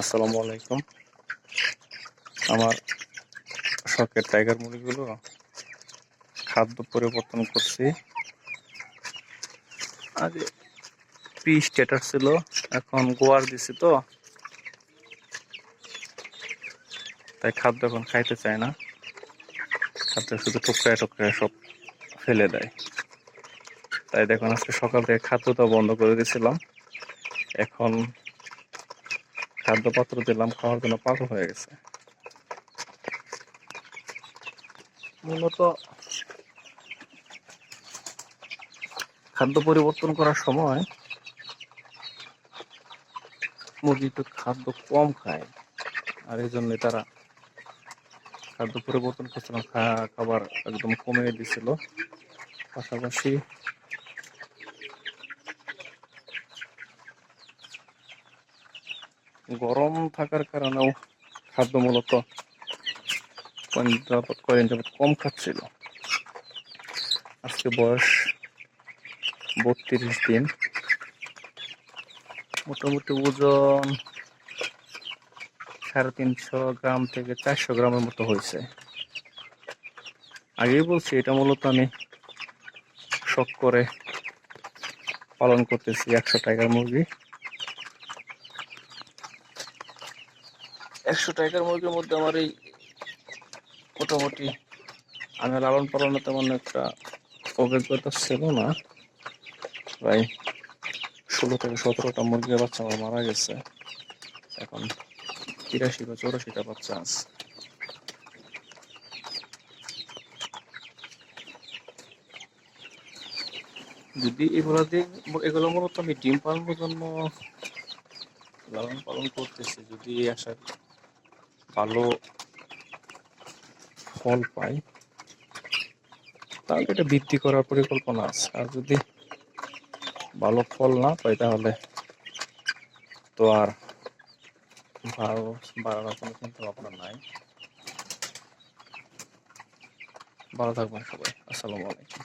আসসালামু আলাইকুম। আমার শখের টাইগার মুরগিগুলো খাদ্য পরিবর্তন করছি। আগে পি স্ট্যাটাস ছিল, এখন গোয়ার দিছি তো, তাই খাদ্য এখন খাইতে চায় না। খাদ্য শুধু টুকরায় টুকরায় সব ফেলে দেয়। তাই দেখুন আজকে সকাল থেকে খাদ্যটা বন্ধ করে দিয়েছিলাম। এখন খাদ্য পাত্র দিলাম, খাওয়ার জন্য পাগল হয়ে গেছে। মূলত খাদ্য পরিবর্তন করার সময় মুরগি একটু খাদ্য কম খায়, আর এই জন্য তারা খাদ্য পরিবর্তন করছিলাম, খাবার একদম কমিয়ে দিছিল। পাশাপাশি গরম থাকার কারণেও খাদ্য মূলত কয়েকদিন যাবৎ কম খাচ্ছিল। আজকে বয়স 32 দিন, মোটামুটি ওজন 350 গ্রাম থেকে 400 গ্রামের মতো হয়েছে। আগেই বলছি এটা মূলত আমি শখ করে পালন করতেছি। 100 টাইগার মুরগি, 100 টাইগার মুরগির মধ্যে আমার এই মোটামুটি আমি লালন পালনে তেমন একটা অভিজ্ঞতা ছিল না। প্রায় 16 থেকে 17টা মুরগির বাচ্চা আমার মারা গেছে। এখন 83 বা 84টা বাচ্চা আছে। যদি এগুলো মূলত আমি ডিম পালনের জন্য লালন পালন করতেছি, যদি আশা ভালো ফল পাই তাহলে এটা বৃদ্ধি করার পরিকল্পনা আছে। আর যদি ভালো ফল না পাই তাহলে তো আর বাড়ানোর কোনো চিন্তা ভাবনা নাই। ভালো থাকবেন সবাই। আসসালামু আলাইকুম।